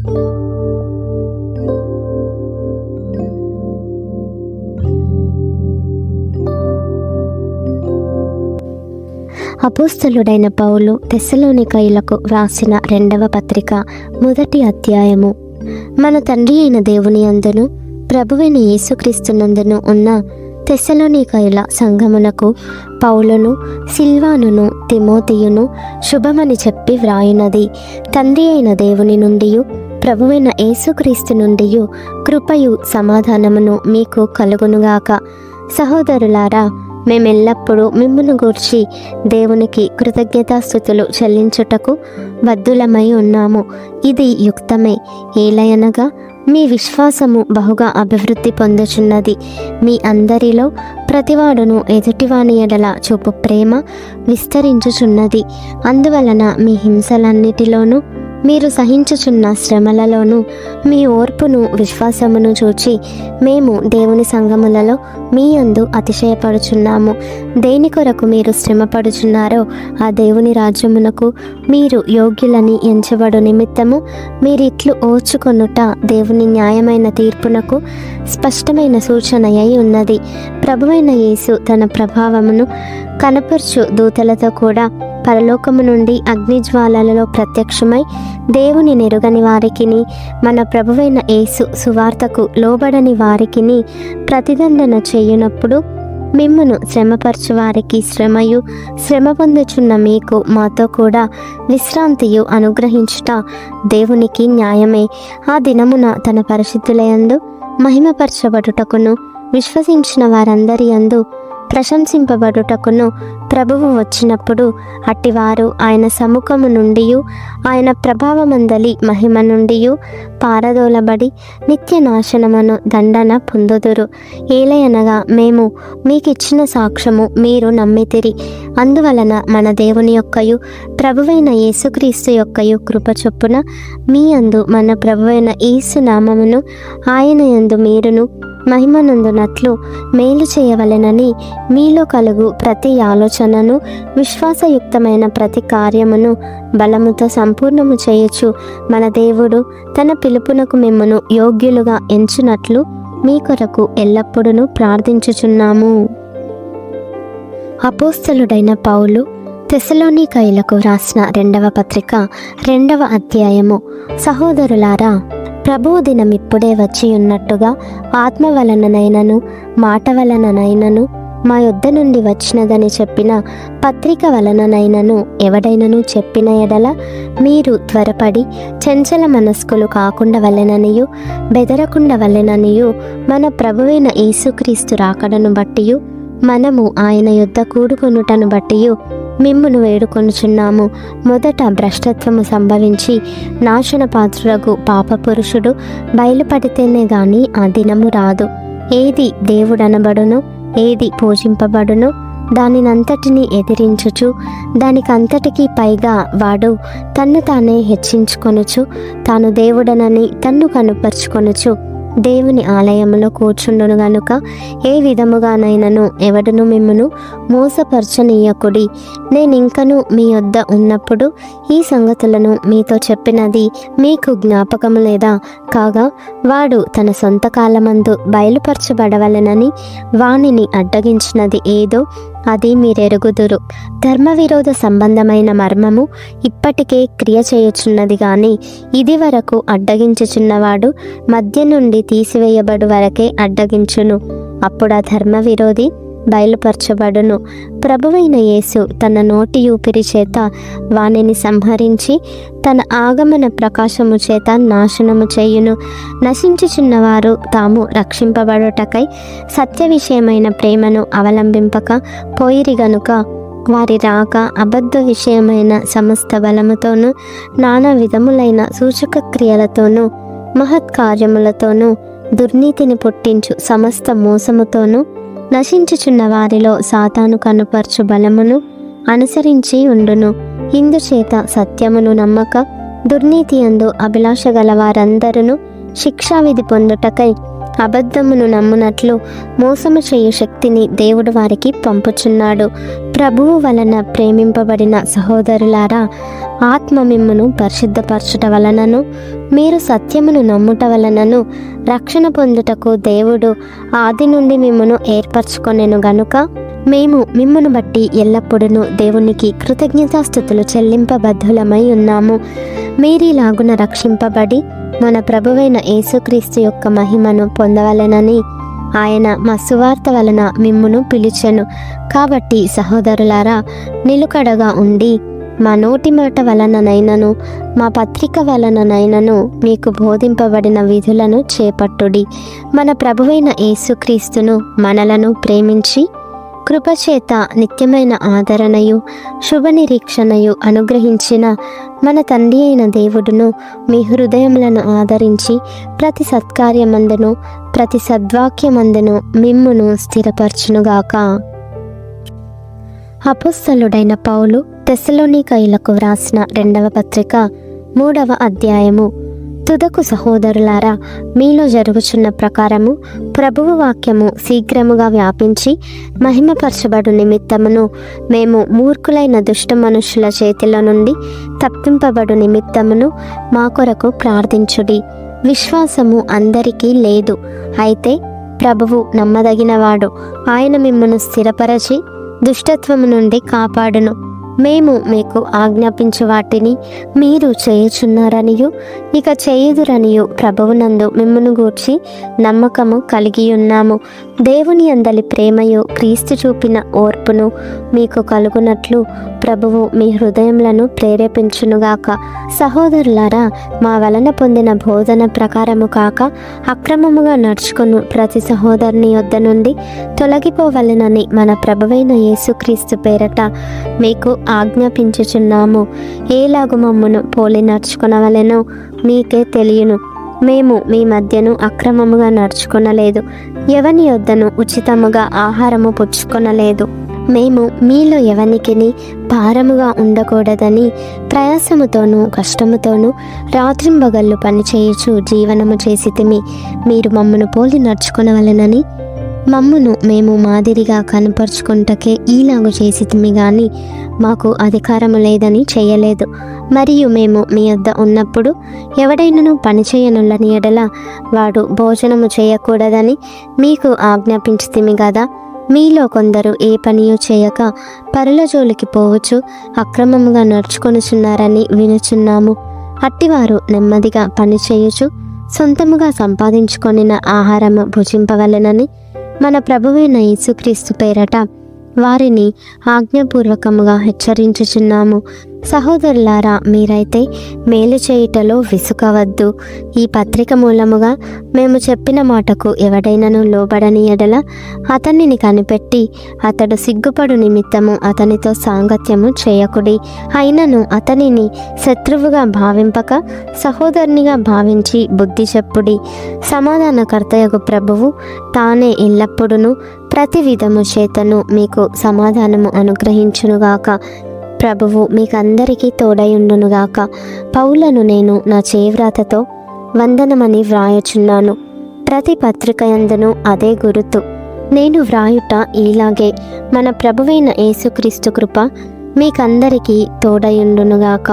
అపోస్తలుడైన పౌలు తెస్సలోనికయులకు వ్రాసిన 2వ పత్రిక 1వ అధ్యాయము. మన తండ్రి అయిన దేవుని యందును ప్రభువైన యేసుక్రీస్తునందును ఉన్న తెస్సలోనికయుల సంఘమునకు పౌలును సిల్వానును తిమోతియును శుభమని చెప్పి వ్రాయునది. తండ్రి అయిన దేవుని నుండియు ప్రభువైన యేసుక్రీస్తు నుండియు కృపయు సమాధానమును మీకు కలుగునుగాక. సహోదరులారా, మేమెల్లప్పుడూ మిమ్మును గూర్చి దేవునికి కృతజ్ఞతాస్తుతులు చెల్లించుటకు బద్ధులమై ఉన్నాము. ఇది యుక్తమే. ఏలయనగా మీ విశ్వాసము బహుగా అభివృద్ధి పొందుచున్నది. మీ అందరిలో ప్రతివాడును ఎదుటివాని ఎడల చూపు ప్రేమ విస్తరించుచున్నది. అందువలన మీ హింసలన్నిటిలోనూ మీరు సహించుచున్న శ్రమలలోనూ మీ ఓర్పును విశ్వాసమును చూచి మేము దేవుని సంఘములలో మీ యందు అతిశయపడుచున్నాము. దేని కొరకు మీరు శ్రమపడుచున్నారో ఆ దేవుని రాజ్యమునకు మీరు యోగ్యులని ఎంచబడు నిమిత్తము మీరిట్లు ఓర్చుకొనుట దేవుని న్యాయమైన తీర్పునకు స్పష్టమైన సూచన అయి ఉన్నది. ప్రభువైన యేసు తన ప్రభావమును కనపర్చు దూతలతో కూడా పరలోకము నుండి అగ్నిజ్వాలలలో ప్రత్యక్షమై దేవుని నెరుగని వారికిని మన ప్రభువైన యేసు సువార్తకు లోబడని వారికిని ప్రతిదండన చేయునప్పుడు మిమ్మును శ్రమపరచు వారికి శ్రమయు శ్రమ పొందుచున్న మీకు మాతో కూడా విశ్రాంతియు అనుగ్రహించుట దేవునికి న్యాయమే. ఆ దినమున తన పరిశుద్ధులయందు మహిమపరచబడుటకును విశ్వసించిన వారందరి యందు ప్రశంసింపబడుటకును ప్రభువు వచ్చినప్పుడు అట్టివారు ఆయన సముఖము నుండి ఆయన ప్రభావమందలి మహిమ నుండి పారదోలబడి నిత్య నాశనమును దండన పొందుదురు. ఏలయనగా మేము మీకిచ్చిన సాక్ష్యము మీరు నమ్మితిరి. అందువలన మన దేవుని యొక్కయు ప్రభువైన యేసుక్రీస్తు యొక్కయు కృప చొప్పున మీ యందు మన ప్రభువైన యేసు నామమును ఆయన యందు మీరును మహిమనందునట్లు మేలు చేయవలెనని మీలో కలుగు ప్రతి ఆలోచనను విశ్వాసయుక్తమైన ప్రతి కార్యమును బలముతో సంపూర్ణము చేయొచ్చు మన దేవుడు తన పిలుపునకు మిమ్మును యోగ్యులుగా ఎంచునట్లు మీ కొరకు ఎల్లప్పుడూ ప్రార్థించుచున్నాము. అపోస్తలుడైన పౌలు తెస్సలోనికయులకు వ్రాసిన 2వ పత్రిక 2వ అధ్యాయము. సహోదరులారా, ప్రభువు దినం ఇప్పుడే వచ్చి ఉన్నట్టుగా ఆత్మ వలననైనను మాట వలననైనను మా యొద్ద నుండి వచ్చినదని చెప్పిన పత్రిక వలననైనను ఎవడైనను చెప్పిన ఎడల మీరు త్వరపడి చంచల మనస్కులు కాకుండా వలెననియు బెదరకుండా వలెననియు మన ప్రభువైన యేసుక్రీస్తు రాకడను బట్టియు మనము ఆయన యొద్ద కూడుకొనుటను బట్టియు మిమ్మును వేడుకొనుచున్నాము. మొదట భ్రష్టత్వము సంభవించి నాశన పాత్రులకు పాప పురుషుడు బయలుపడితేనే గాని ఆ దినము రాదు. ఏది దేవుడనబడును, ఏది పూజింపబడును, దానినంతటిని ఎదిరించుచు దానికంతటికీ పైగా వాడు తన్ను తానే హెచ్చించుకొనుచు తాను దేవుడనని తన్ను కనుపరుచుకొనుచు దేవుని ఆలయములో కూర్చుండును గనుక ఏ విధముగానైనను ఎవడును మిమ్మును మోసపరచనీయకుడి. నేనింకను మీ యొద్ద ఉన్నప్పుడు ఈ సంగతులను మీతో చెప్పినది మీకు జ్ఞాపకము లేదా? కాగా వాడు తన సొంత కాలమందు బయలుపరచబడవలెనని వానిని అడ్డగించినది ఏదో అది మీరెరుగుదురు. ధర్మవిరోధ సంబంధమైన మర్మము ఇప్పటికే క్రియ చేయుచున్నది గాని ఇది వరకు అడ్డగించుచున్నవాడు మధ్య నుండి తీసివేయబడు వరకే అడ్డగించును. అప్పుడు ఆ ధర్మ విరోధి బయలుపరచబడును. ప్రభువైన యేసు తన నోటి ఊపిరి చేత వానిని సంహరించి తన ఆగమన ప్రకాశము చేత నాశనము చేయును. నశించుచున్నవారు తాము రక్షింపబడుటకై సత్య విషయమైన ప్రేమను అవలంబింపక పోయిరి గనుక వారి రాక అబద్ధ విషయమైన సమస్త బలముతోనూ నానా విధములైన సూచక క్రియలతోనూ మహత్కార్యములతోనూ దుర్నీతిని పుట్టించు సమస్త మోసముతోనూ నశించుచున్న వారిలో సాతాను కనుపర్చు బలమును అనుసరించి ఉండును. ఇందుచేత సత్యమును నమ్మక దుర్నీతి యందు అభిలాష గల వారందరూ శిక్షావిధి పొందుటకై అబద్ధమును నమ్మునట్లు మోసము చేయు శక్తిని దేవుడు వారికి పంపుచున్నాడు. ప్రభువు వలన ప్రేమింపబడిన సహోదరులారా, ఆత్మ మిమ్మును పరిశుద్ధపరచుట వలనను మీరు సత్యమును నమ్ముట వలనను రక్షణ పొందుటకు దేవుడు ఆది నుండి మిమ్మును ఏర్పరచుకొనెను గనుక మేము మిమ్మును బట్టి ఎల్లప్పుడూ దేవునికి కృతజ్ఞతాస్తుతులు చెల్లింపబద్ధులమై ఉన్నాము. మీరీలాగున రక్షింపబడి మన ప్రభువైన యేసుక్రీస్తు యొక్క మహిమను పొందవలెనని ఆయన మా సువార్త వలన మిమ్మును పిలిచెను. కాబట్టి సహోదరులారా, నిలుకడగా ఉండి మా నోటి మాట వలననైనను మా పత్రిక వలననైనను మీకు బోధింపబడిన విధులను చేపట్టుడి. మన ప్రభువైన యేసుక్రీస్తును మనలను ప్రేమించి కృపచేత నిత్యమైన ఆదరణయు శుభనిరీక్షణయు అనుగ్రహించిన మన తండ్రి అయిన దేవుడును మీ హృదయములను ఆదరించి ప్రతి సత్కార్యమందును ప్రతి సద్వాక్యమందును మిమ్మును స్థిరపరచునుగాక. అపోస్తలుడైన పౌలు తెస్సలోనికయులకు వ్రాసిన 2వ పత్రిక 3వ అధ్యాయము. తుదకు సహోదరులారా, మీలో జరుగుచున్న ప్రకారము ప్రభువు వాక్యము శీఘ్రముగా వ్యాపించి మహిమపరచబడు నిమిత్తమును మేము మూర్ఖులైన దుష్ట మనుషుల చేతిలో నుండి తప్పింపబడు నిమిత్తమును మా కొరకు ప్రార్థించుడి. విశ్వాసము అందరికీ లేదు, అయితే ప్రభువు నమ్మదగినవాడు. ఆయన మిమ్మును స్థిరపరచి దుష్టత్వము నుండి కాపాడును. మేము మీకు ఆజ్ఞాపించు వాటిని మీరు చేయుచున్నారనియు ఇక చేయుదురనియు ప్రభువునందు మిమ్మును గూర్చి నమ్మకము కలిగి ఉన్నాము. దేవుని అందలి ప్రేమయు క్రీస్తు చూపిన ఓర్పును మీకు కలుగునట్లు ప్రభువు మీ హృదయములను ప్రేరేపించునుగాక. సహోదరులారా, మా వలన పొందిన బోధన ప్రకారము కాక అక్రమముగా నడుచుకుని ప్రతి సహోదరుని యొద్ద నుండి తొలగిపోవలెనని మన ప్రభువైన యేసుక్రీస్తు పేరట మీకు ఆజ్ఞాపించుచున్నాము. ఏలాగు మమ్మును పోలి నడుచుకొనవలెనో మీకే తెలియను. మేము మీ మధ్యను అక్రమముగా నడుచుకొనలేదు, ఎవని యొద్దను ఉచితముగా ఆహారము పుచ్చుకొనలేదు. మేము మీలో ఎవనికిని భారముగా ఉండకూడదని ప్రయాసముతోనూ కష్టముతోనూ రాత్రింబగళ్ళు పనిచేయుచు జీవనము చేసితిమి. మీరు మమ్మను పోలి నడుచుకొనవలెనని మమ్మును మేము మాదిరిగా కనపరుచుకుంటకే ఈలాగు చేసితిమి గాని మాకు అధికారము లేదని చేయలేదు. మరియు మేము మీ వద్ద ఉన్నప్పుడు ఎవడైనను పని చేయనులని ఎడల వాడు భోజనము చేయకూడదని మీకు ఆజ్ఞాపించితిమి గదా. మీలో కొందరు ఏ పనియూ చేయక పరుల జోలికి పోవచ్చు అక్రమముగా నడుచుకొనుచున్నారని వినుచున్నాము. అట్టివారు నెమ్మదిగా పని చేయుచు సొంతముగా సంపాదించుకొనిన ఆహారము భుజింపవలెనని మన ప్రభువైన యేసుక్రీస్తు పేరట వారిని ఆజ్ఞాపూర్వకముగా హెచ్చరించుచున్నాము. సహోదరులారా, మీరైతే మేలు చేయుటలో విసుకవద్దు. ఈ పత్రిక మూలముగా మేము చెప్పిన మాటకు ఎవడైనను లోబడని ఎడల అతనిని కనిపెట్టి అతడు సిగ్గుపడు నిమిత్తము అతనితో సాంగత్యము చేయకుడి. అయినను అతనిని శత్రువుగా భావింపక సహోదరునిగా భావించి బుద్ధి చెప్పుడి. సమాధానకర్తయగు ప్రభువు తానే ఎల్లప్పుడూ ప్రతి విధము చేతను మీకు సమాధానము అనుగ్రహించునుగాక. ప్రభువు మీకందరికీ తోడయుండునుగాక. పౌలను నేను నా చేవ్రాతతో వందనమని వ్రాయుచున్నాను. ప్రతి పత్రిక యందును అదే గురుతు. నేను వ్రాయుట ఇలాగే. మన ప్రభువైన యేసుక్రీస్తు కృప మీకందరికీ తోడయుండునుగాక.